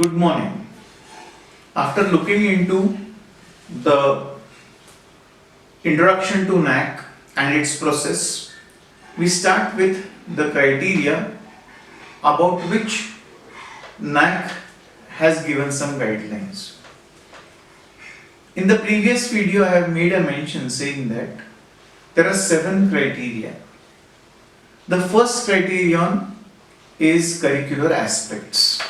Good morning. After looking into the introduction to NAC and its process, we start with the criteria about which NAC has given some guidelines. In the previous video, I have made a mention saying that there are 7 criteria. The first criterion is curricular aspects.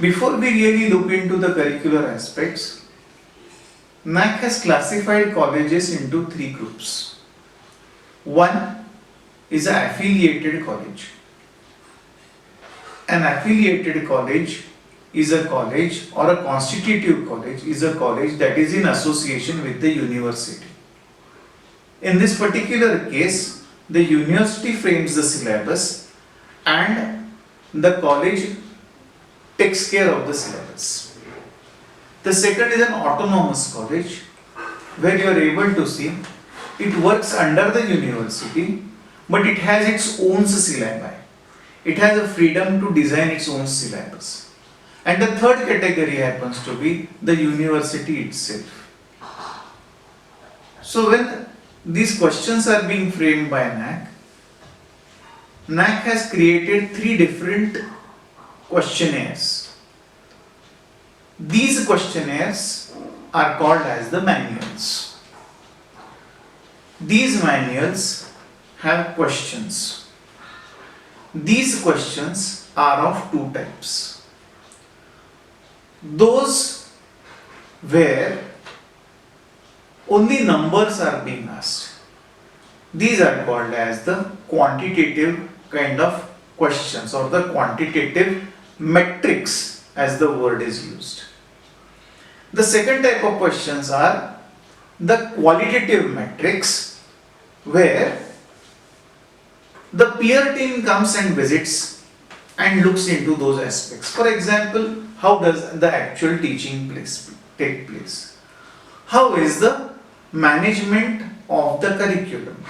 Before we really look into the curricular aspects, NAC has classified colleges into 3 groups. One is an affiliated college. An affiliated college is a college, or a constitutive college is a college that is in association with the university. In this particular case, the university frames the syllabus and the college takes care of the syllabus. The second is an autonomous college, where you are able to see it works under the university, but it has its own syllabi. It has a freedom to design its own syllabus. And the third category happens to be the university itself. So when these questions are being framed by NAC, NAC has created 3 different questionnaires. These questionnaires are called as the manuals. These manuals have questions. These questions are of 2 types. Those where only numbers are being asked. These are called as the quantitative kind of questions, or the quantitative metrics as the word is used. The second type of questions are the qualitative metrics, where the peer team comes and visits and looks into those aspects. For example, how does the actual teaching take place? How is the management of the curriculum?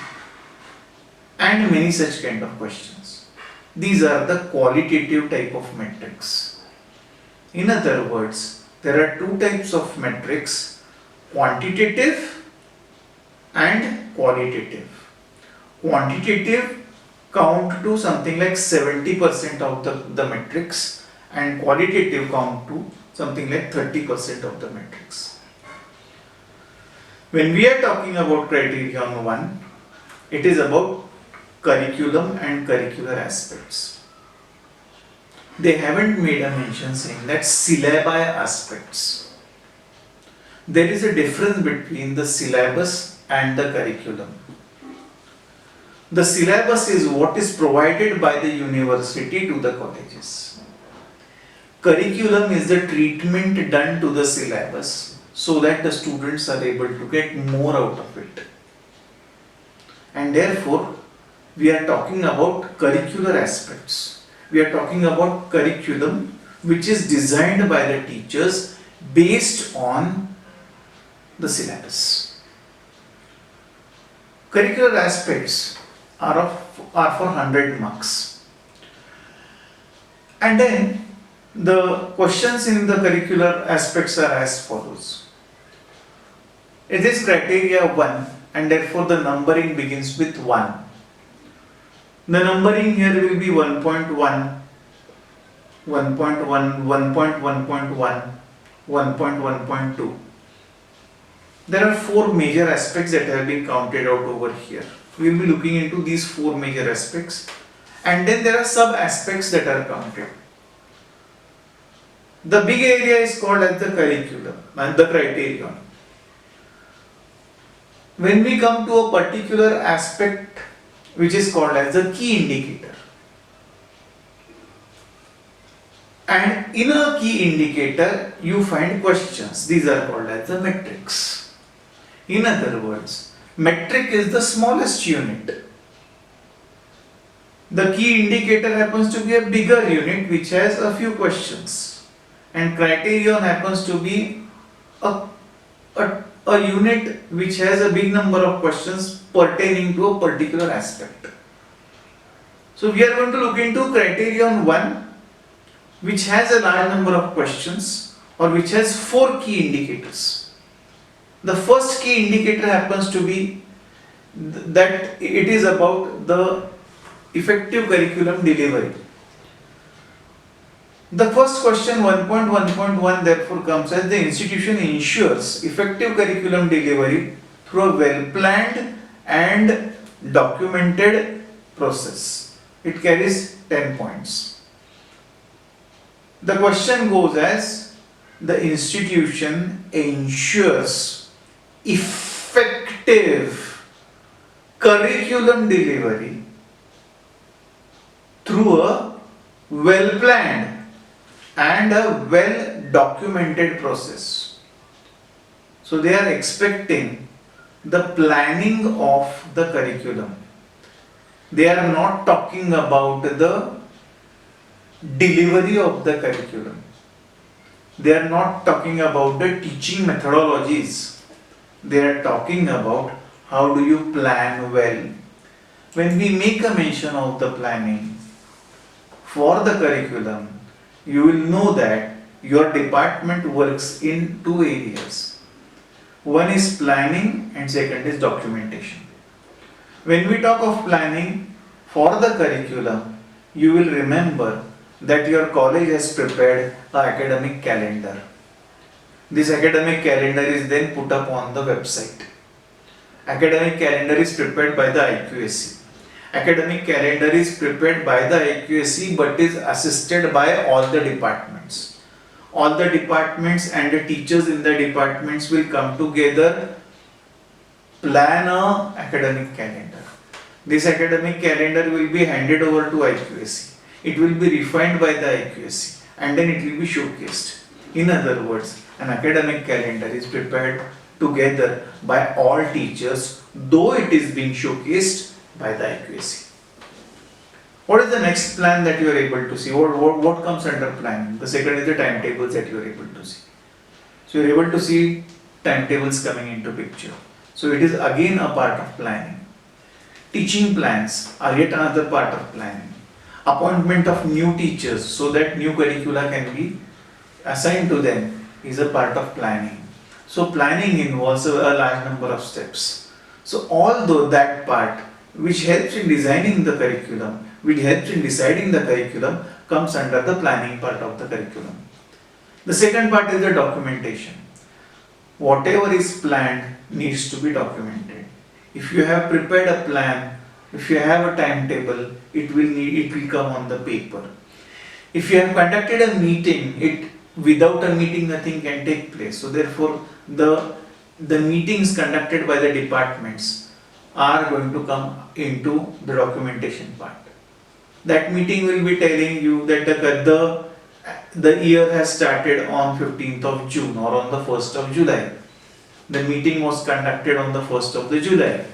And many such kind of questions. These are the qualitative type of metrics. In other words, there are 2 types of metrics: quantitative and qualitative. Quantitative count to something like 70% of the metrics, and qualitative count to something like 30% of the metrics. When we are talking about criterion 1, it is about curriculum and curricular aspects. They haven't made a mention saying that syllabi aspects. There is a difference between the syllabus and the curriculum. The syllabus is what is provided by the university to the colleges. Curriculum is the treatment done to the syllabus so that the students are able to get more out of it. And therefore, we are talking about curricular aspects. We are talking about curriculum which is designed by the teachers based on the syllabus. Curricular aspects are for 100 marks. And then the questions in the curricular aspects are as follows. It is criteria 1, and therefore the numbering begins with 1. The numbering here will be 1.1, 1.1, 1.1.1, 1.1.2. There are 4 major aspects that have been counted out over here. We will be looking into these 4 major aspects, and then there are sub aspects that are counted. The big area is called as the curriculum and the criterion. When we come to a particular aspect which is called as the key indicator, and in a key indicator you find questions. These are called as the metrics. In other words, metric is the smallest unit. The key indicator happens to be a bigger unit which has a few questions, and criterion happens to be a unit which has a big number of questions pertaining to a particular aspect. So we are going to look into criterion 1, which has a large number of questions or which has 4 key indicators. The first key indicator happens to be that it is about the effective curriculum delivery. The first question 1.1.1 therefore comes as the institution ensures effective curriculum delivery through a well planned and documented process. It carries 10 points. The question goes as the institution ensures effective curriculum delivery through a well planned and a well documented process. So they are expecting the planning of the curriculum. They are not talking about the delivery of the curriculum. They are not talking about the teaching methodologies. They are talking about how do you plan well. When we make a mention of the planning for the curriculum, you will know that your department works in 2 areas. One is planning and second is documentation. When we talk of planning for the curriculum, you will remember that your college has prepared an academic calendar. This academic calendar is then put up on the website. Academic calendar is prepared by the IQAC. Academic calendar is prepared by the IQAC but is assisted by all the departments. All the departments and the teachers in the departments will come together, plan a academic calendar. This academic calendar will be handed over to IQAC. It will be refined by the IQAC and then it will be showcased. In other words, an academic calendar is prepared together by all teachers, though it is being showcased by the IQAC. What is the next plan that you are able to see? What comes under planning? The second is the timetables that you are able to see. So you are able to see timetables coming into picture. So it is again a part of planning. Teaching plans are yet another part of planning. Appointment of new teachers so that new curricula can be assigned to them is a part of planning. So planning involves a large number of steps. So although that part which helps in designing the curriculum, which helps in deciding the curriculum, comes under the planning part of the curriculum. The second part is the documentation. Whatever is planned needs to be documented. If you have prepared a plan, if you have a timetable, it will come on the paper. If you have conducted a meeting, without a meeting nothing can take place. So therefore the meetings conducted by the departments are going to come into the documentation part. That meeting will be telling you that the year has started on 15th of June or on the 1st of July. The meeting was conducted on the 1st of the July.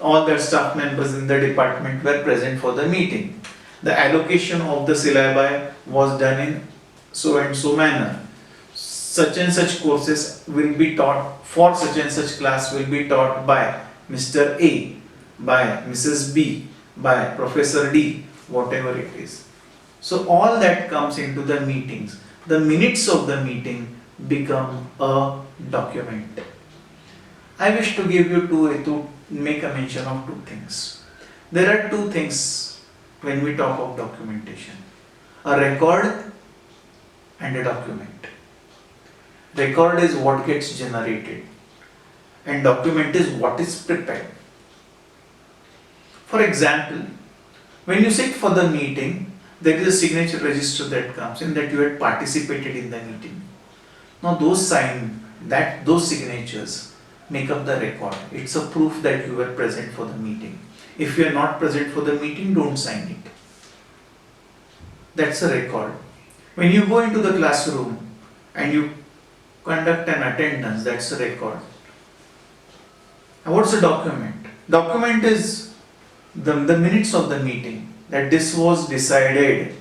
All the staff members in the department were present for the meeting. The allocation of the syllabi was done in so and so manner. Such and such courses will be taught for such and such class will be taught by Mr. A, by Mrs. B, by Professor D, whatever it is. So all that comes into the meetings. The minutes of the meeting become a document. I wish to give you to make a mention of 2 things. There are 2 things when we talk of documentation. A record and a document. Record is what gets generated and document is what is prepared. For example, when you sit for the meeting, there is a signature register that comes in that you had participated in the meeting. Now those signatures make up the record. It's a proof that you were present for the meeting. If you are not present for the meeting, don't sign it. That's a record. When you go into the classroom and you conduct an attendance, that's a record. And what's a document? Document is the minutes of the meeting, that this was decided,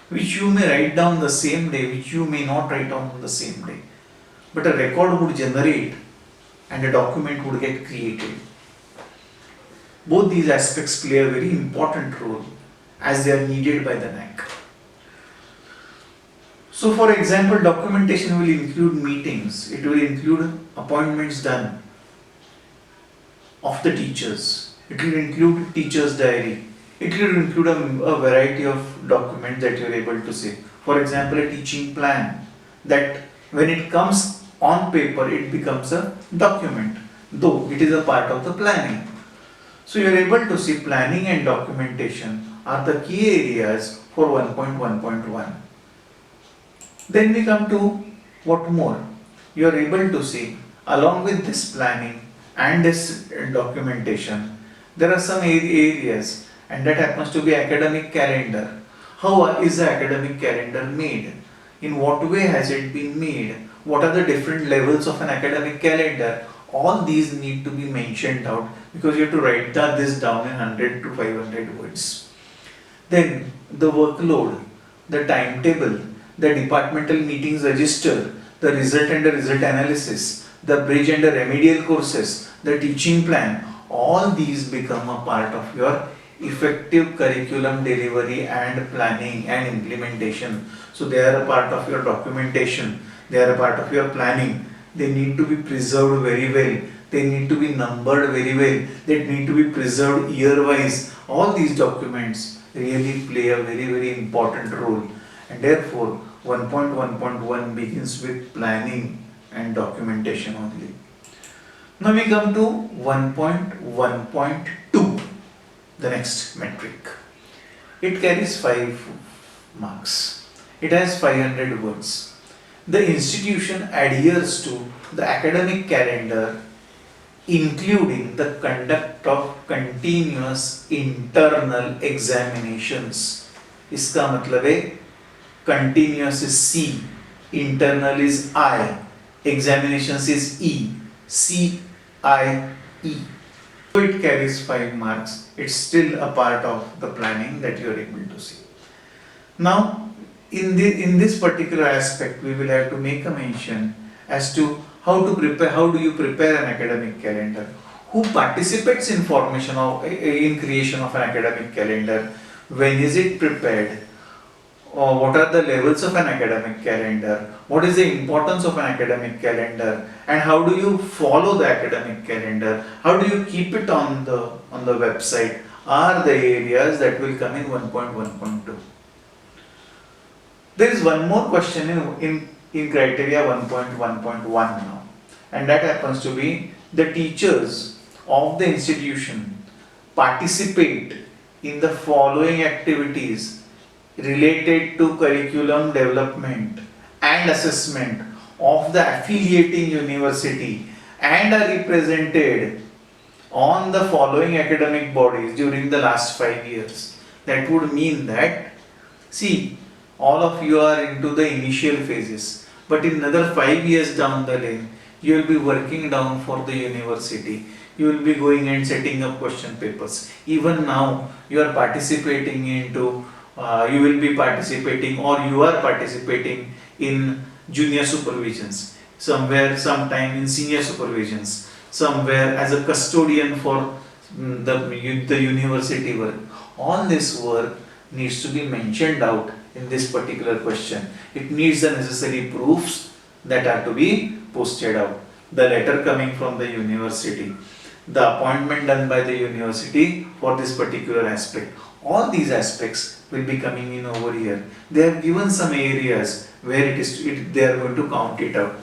which you may write down the same day, which you may not write down on the same day. But a record would generate and a document would get created. Both these aspects play a very important role as they are needed by the NAC. So for example, documentation will include meetings, it will include appointments done of the teachers, it will include teacher's diary, it will include a variety of documents that you are able to see. For example, a teaching plan that when it comes on paper it becomes a document, though it is a part of the planning. So you are able to see planning and documentation are the key areas for 1.1.1. Then we come to what more? You are able to see along with this planning and this documentation, there are some areas, and that happens to be academic calendar. How is the academic calendar made? In what way has it been made? What are the different levels of an academic calendar? All these need to be mentioned out because you have to write this down in 100 to 500 words. Then the workload, the timetable, the departmental meetings register, the result and the result analysis, the bridge and the remedial courses, the teaching plan, all these become a part of your effective curriculum delivery and planning and implementation. So they are a part of your documentation, they are a part of your planning, they need to be preserved very well, they need to be numbered very well, they need to be preserved year wise. All these documents really play a very important role, and therefore 1.1.1 begins with planning and documentation only. Now we come to 1.1.2, the next metric. It carries 5 marks. It has 500 words. The institution adheres to the academic calendar, including the conduct of continuous internal examinations. इसका मतलब है continuous is C, internal is I, examinations is E, CIE. So it carries 5 marks. It's still a part of the planning that you are able to see. Now, in this particular aspect, we will have to make a mention as to how do you prepare an academic calendar? Who participates in formation of in creation of an academic calendar? When is it prepared? Or what are the levels of an academic calendar? What is the importance of an academic calendar? And how do you follow the academic calendar? How do you keep it on the website? Are the areas that will come in 1.1.2. There is one more question in criteria 1.1.1 now, and that happens to be the teachers of the institution participate in the following activities related to curriculum development and assessment of the affiliating university and are represented on the following academic bodies during the last 5 years. That would mean that, see, all of you are into the initial phases, but in another 5 years down the lane, you will be working down for the university. You will be going and setting up question papers. Even now, you are participating into you will be participating or you are participating in junior supervisions, somewhere sometime in senior supervisions, somewhere as a custodian for the university work. All this work needs to be mentioned out in this particular question. It needs the necessary proofs that are to be posted out. The letter coming from the university, the appointment done by the university for this particular aspect. All these aspects will be coming in over here. They have given some areas where they are going to count it out.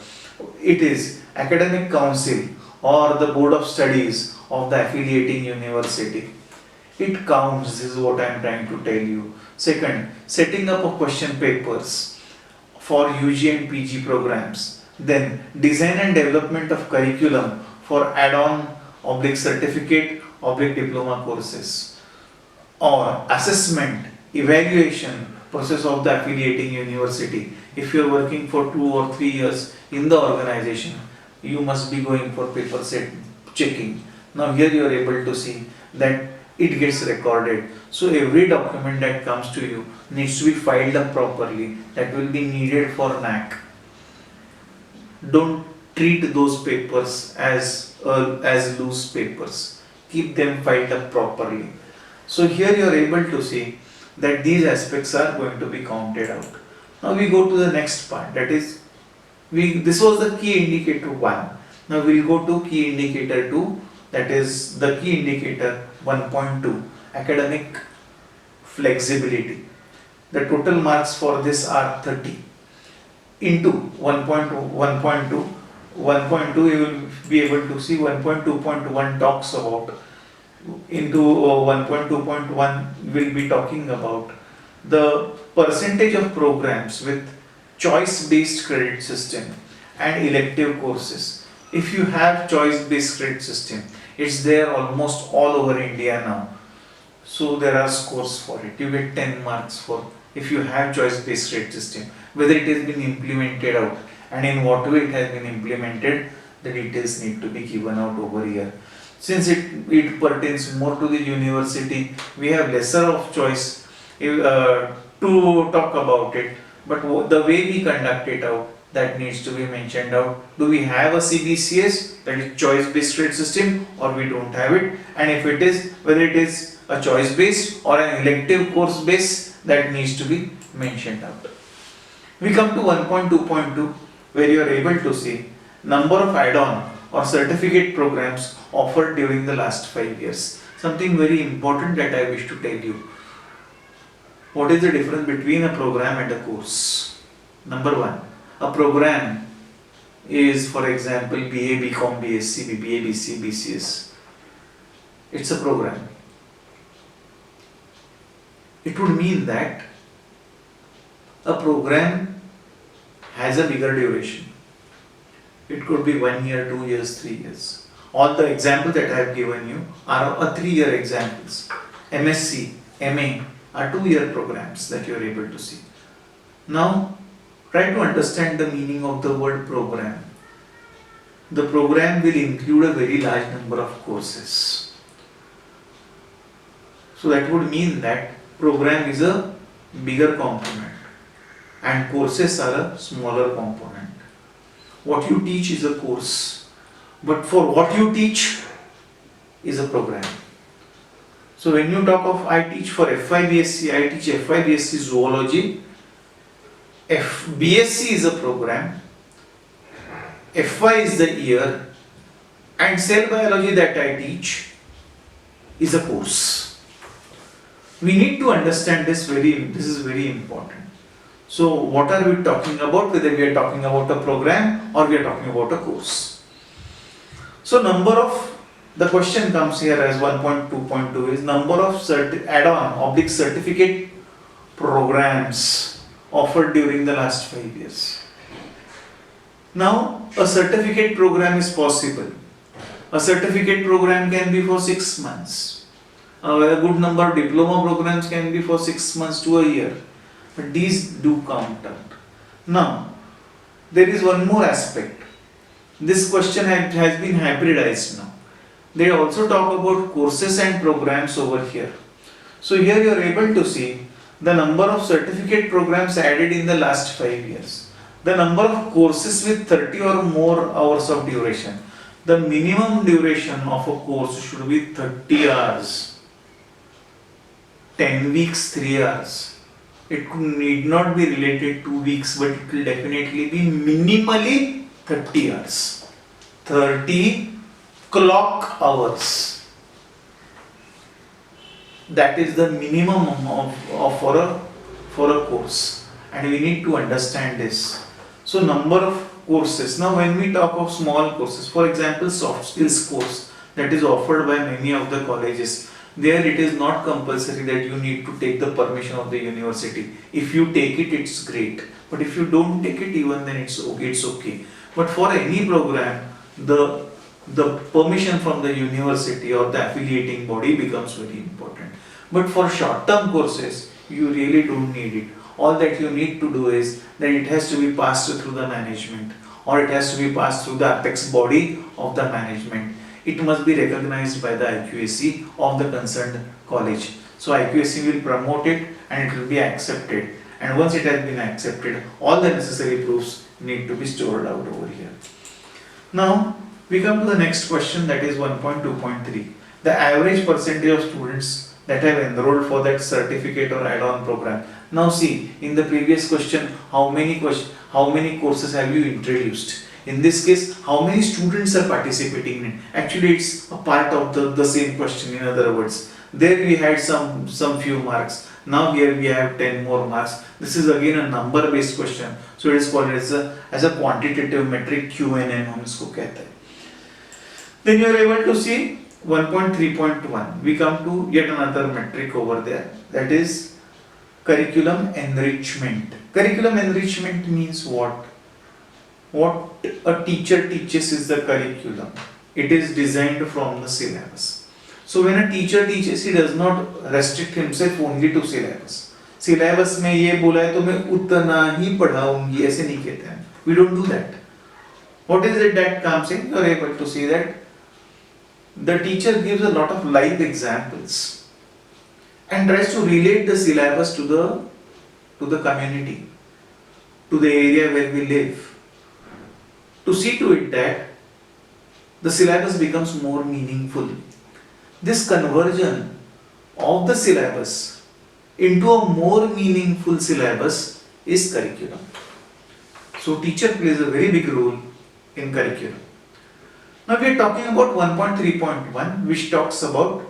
It is academic council or the board of studies of the affiliating university. It counts, this is what I am trying to tell you. Second, setting up of question papers for UG and PG programs. Then design and development of curriculum for add-on certificate diploma courses, or assessment, evaluation process of the affiliating university. If you are working for 2 or 3 years in the organization, you must be going for paper set checking. Now here you are able to see that it gets recorded. So every document that comes to you needs to be filed up properly. That will be needed for NAC. Don't treat those papers as loose papers. Keep them filed up properly. So here you are able to see that these aspects are going to be counted out. Now we go to the next part, that is, this was the key indicator 1. Now we'll go to key indicator 2, that is the key indicator 1.2, academic flexibility. The total marks for this are 30 into 1.2. 1.2 you will be able to see 1.2.1 talks about, into 1.2.1 will be talking about the percentage of programs with choice based credit system and elective courses. If you have choice based credit system, it's there almost all over India now. So there are scores for it. You get 10 marks for if you have choice based credit system. Whether it has been implemented out and in what way it has been implemented, the details need to be given out over here. Since it pertains more to the university, we have lesser of choice to talk about it, but the way we conduct it out, that needs to be mentioned out. Do we have a CBCS, that is choice based credit system, or we don't have it? And if it is, whether it is a choice based or an elective course based, that needs to be mentioned out. We come to 1.2.2, where you are able to see number of add-on or certificate programs offered during the last 5 years. Something very important that I wish to tell you. What is the difference between a program and a course? Number one, a program is, for example, BA, BCom, BSc, BBA, BC, BCS. It's a program. It would mean that a program has a bigger duration. It could be 1 year, 2 years, 3 years. All the examples that I have given you are 3-year examples. MSc, MA are 2-year programs that you are able to see. Now, try to understand the meaning of the word program. The program will include a very large number of courses. So that would mean that program is a bigger component and courses are a smaller component. What you teach is a course, but for what you teach is a program. So when you talk of I teach for FIBSc, I teach FIBSc zoology, BSc is a program, FY is the year, and cell biology that I teach is a course. We need to understand this is very important. So what are we talking about, whether we are talking about a program or we are talking about a course. So the question comes here as 1.2.2 is number of add-on certificate programs offered during the last 5 years. Now a certificate program is possible. A certificate program can be for 6 months. A good number of diploma programs can be for 6 months to a year. But these do count out. Now, there is one more aspect. This question has been hybridized now. They also talk about courses and programs over here. So here you are able to see the number of certificate programs added in the last 5 years. The number of courses with 30 or more hours of duration. The minimum duration of a course should be 30 hours. 10 weeks, 3 hours. It need not be related 2 weeks, but it will definitely be minimally 30 hours. 30 clock hours. That is the minimum for a course, and we need to understand this. So number of courses. Now when we talk of small courses, for example soft skills course that is offered by many of the colleges, there it is not compulsory that you need to take the permission of the university. If you take it, it's great, but if you don't take it, even then it's okay. But for any program, the permission from the university or the affiliating body becomes very important. But for short term courses, you really don't need it. All that you need to do is that it has to be passed through the management, or it has to be passed through the apex body of the management. It must be recognized by the IQAC of the concerned college. So IQAC will promote it and it will be accepted. And once it has been accepted, all the necessary proofs need to be stored out over here. Now we come to the next question, that is 1.2.3. The average percentage of students that have enrolled for that certificate or add-on program. Now see, in the previous question, how many courses have you introduced? In this case, how many students are participating in it? Actually, it's a part of the same question, in other words. There we had some few marks. Now here we have 10 more marks. This is again a number based question. So it is called as a quantitative metric, QNM हम इसको कहते हैं. Then you are able to see 1.3.1. We come to yet another metric over there. That is curriculum enrichment. Curriculum enrichment means what? What a teacher teaches is the curriculum. It is designed from the syllabus. So when a teacher teaches, he does not restrict himself only to syllabus. Syllabus में ये बोला है तो मैं उतना ही पढ़ाऊंगी, ऐसे नहीं कहते हैं. We don't do that. What is it that comes in? You are able to see that the teacher gives a lot of live examples and tries to relate the syllabus to the community, to the area where we live, to see to it that the syllabus becomes more meaningful. This conversion of the syllabus into a more meaningful syllabus is curriculum. So teacher plays a very big role in curriculum. Now we are talking about 1.3.1, which talks about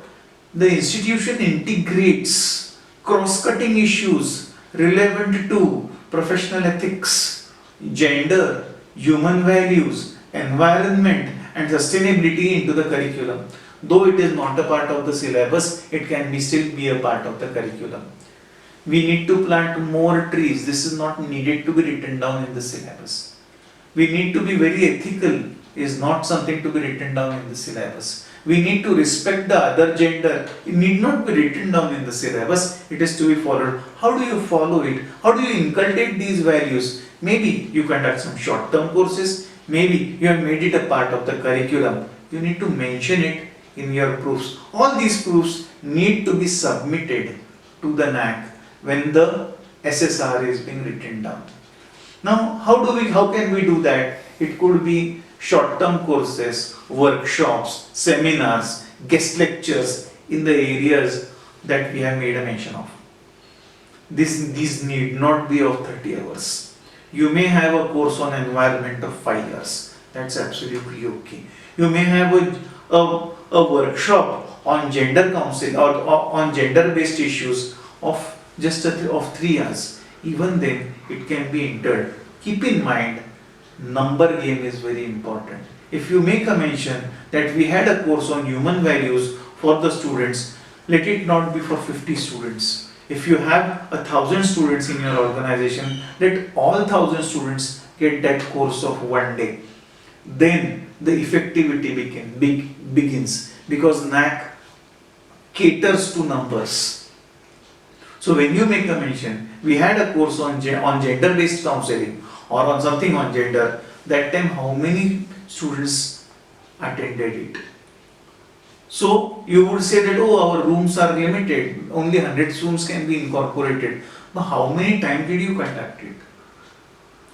the institution integrates cross-cutting issues relevant to professional ethics, gender, human values, environment and sustainability into the curriculum. Though it is not a part of the syllabus, it can still be a part of the curriculum. We need to plant more trees. This is not needed to be written down in the syllabus. We need to be very ethical is not something to be written down in the syllabus. We need to respect the other gender. It need not be written down in the syllabus. It is to be followed. How do you follow it? How do you inculcate these values? Maybe you conduct some short-term courses. Maybe you have made it a part of the curriculum. You need to mention it in your proofs. All these proofs need to be submitted to the NAAC when the SSR is being written down. Now, how can we do that? It could be short-term courses, workshops, seminars, guest lectures in the areas that we have made a mention of. These need not be of 30 hours. You may have a course on environment of 5 years. That's absolutely okay. You may have a workshop on gender counseling or on gender-based issues of just of 3 years. Even then, it can be entered. Keep in mind, number game is very important. If you make a mention that we had a course on human values for the students, let it not be for 50 students. If you have 1,000 students in your organization, let all 1,000 students get that course of 1 day. Then the effectivity begins because NAAC caters to numbers. So when you make a mention, we had a course on gender-based counseling or on something on gender, that time how many students attended it? So you would say that, oh, our rooms are limited, only 100 rooms can be incorporated. But how many times did you conduct it?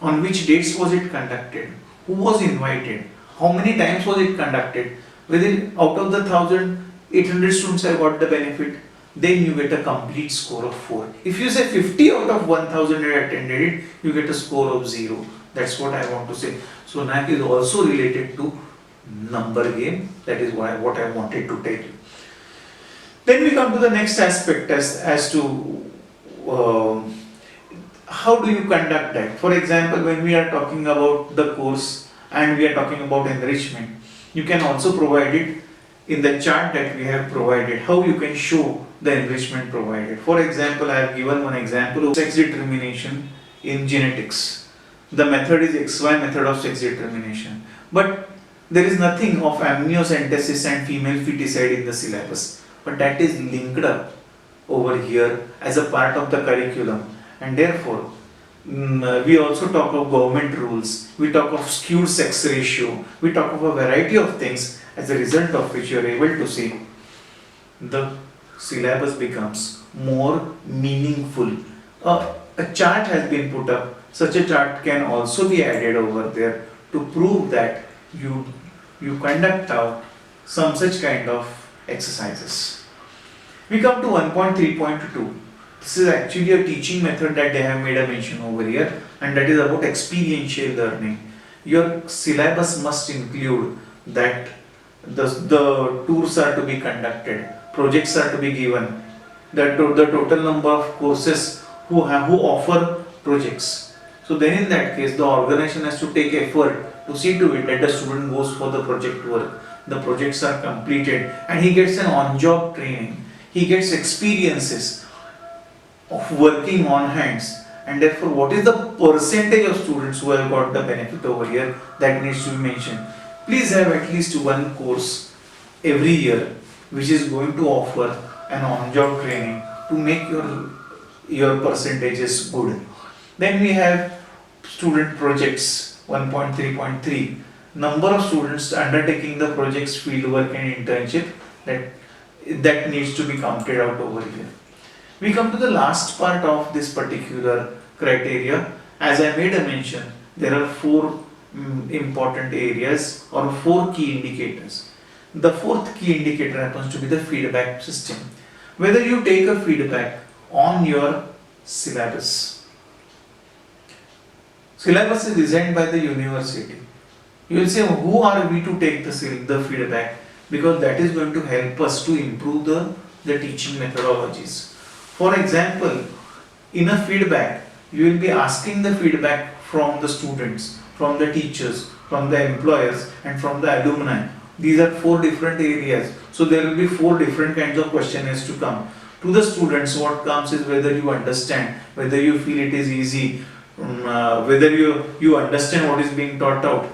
On which dates was it conducted? Who was invited? How many times was it conducted? Whether out of the 1,800 students have got the benefit, then you get a complete score of 4. If you say 50 out of 1,000 had attended it, you get a score of 0. That's what I want to say. So NAAC is also related to number game. That is what I wanted to tell you. Then we come to the next aspect as to how do you conduct that. For example, when we are talking about the course and we are talking about enrichment, you can also provide it in the chart that we have provided, how you can show the enrichment provided. For example, I have given one example of sex determination in genetics. The method is XY method of sex determination. But there is nothing of amniocentesis and female feticide in the syllabus. But that is linked up over here as a part of the curriculum. And therefore, we also talk of government rules. We talk of skewed sex ratio. We talk of a variety of things, as a result of which you are able to see the syllabus becomes more meaningful. A chart has been put up. Such a chart can also be added over there to prove that you conduct out some such kind of exercises. We come to 1.3.2. This is actually a teaching method that they have made a mention over here, and that is about experiential learning. Your syllabus must include that the tours are to be conducted, projects are to be given, the total number of courses who offer projects. So then in that case, the organization has to take effort to see to it that the student goes for the project work, the projects are completed, and he gets an on-job training. He gets experiences of working on hands, and therefore what is the percentage of students who have got the benefit over here, that needs to be mentioned. Please have at least one course every year which is going to offer an on-job training to make your percentages good. Then we have student projects 1.3.3, number of students undertaking the projects, fieldwork and internship, that needs to be counted out over here. We come to the last part of this particular criteria. As I made a mention, there are four important areas or four key indicators. The fourth key indicator happens to be the feedback system. Whether you take a feedback on your syllabus. Syllabus is designed by the university. You will say, who are we to take the feedback? Because that is going to help us to improve the teaching methodologies. For example, in a feedback, you will be asking the feedback from the students, from the teachers, from the employers and from the alumni. These are four different areas. So there will be four different kinds of questionnaires to come. To the students, what comes is whether you understand, whether you feel it is easy, whether you understand what is being taught out.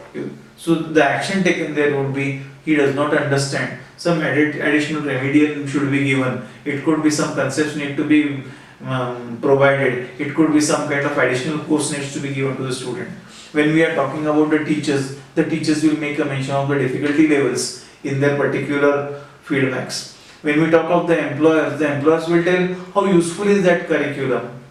So the action taken there would be, he does not understand, some additional remedial should be given. It could be some concepts need to be provided. It could be some kind of additional course needs to be given to the student. When we are talking about the teachers will make a mention of the difficulty levels in their particular feedbacks. When we talk of the employers will tell how useful is that curriculum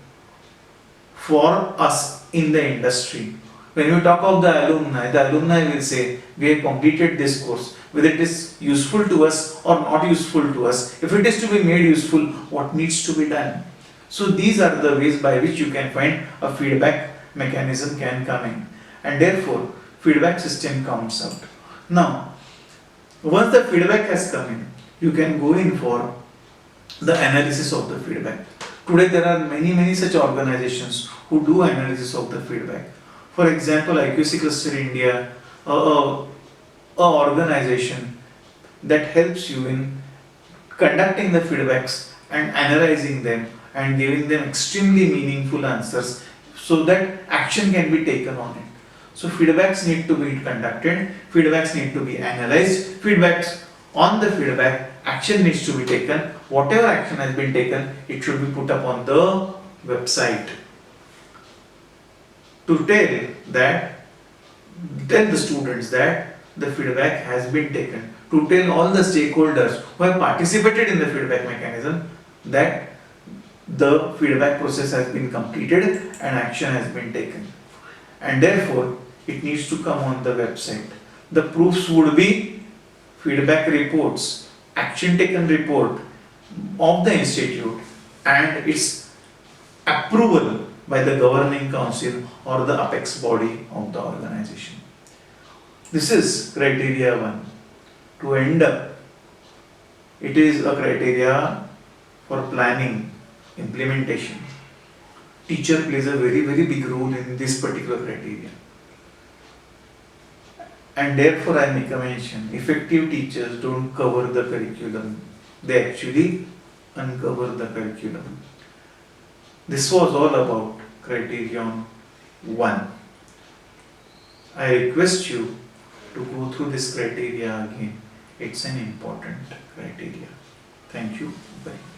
for us in the industry. When we talk of the alumni will say, we have completed this course, whether it is useful to us or not useful to us. If it is to be made useful, what needs to be done? So these are the ways by which you can find a feedback mechanism can come in. And therefore, feedback system comes out. Now, once the feedback has come in, you can go in for the analysis of the feedback. Today there are many such organizations who do analysis of the feedback. For example, IQC Cluster India, a organization that helps you in conducting the feedbacks and analyzing them and giving them extremely meaningful answers so that action can be taken on it. So feedbacks need to be conducted, feedbacks need to be analyzed, feedbacks on the feedback, action needs to be taken. Whatever action has been taken, it should be put up on the website to tell the students that the feedback has been taken, to tell all the stakeholders who have participated in the feedback mechanism that the feedback process has been completed and action has been taken. And therefore, it needs to come on the website. The proofs would be feedback reports, action taken report of the institute and its approval by the governing council or the apex body of the organization. This is criteria 1. To end up, it is a criteria for planning, implementation. Teacher plays a very big role in this particular criteria. And therefore I make a mention, effective teachers don't cover the curriculum, they actually uncover the curriculum. This was all about criterion 1. I request you to go through this criteria again. It's an important criteria. Thank you very much.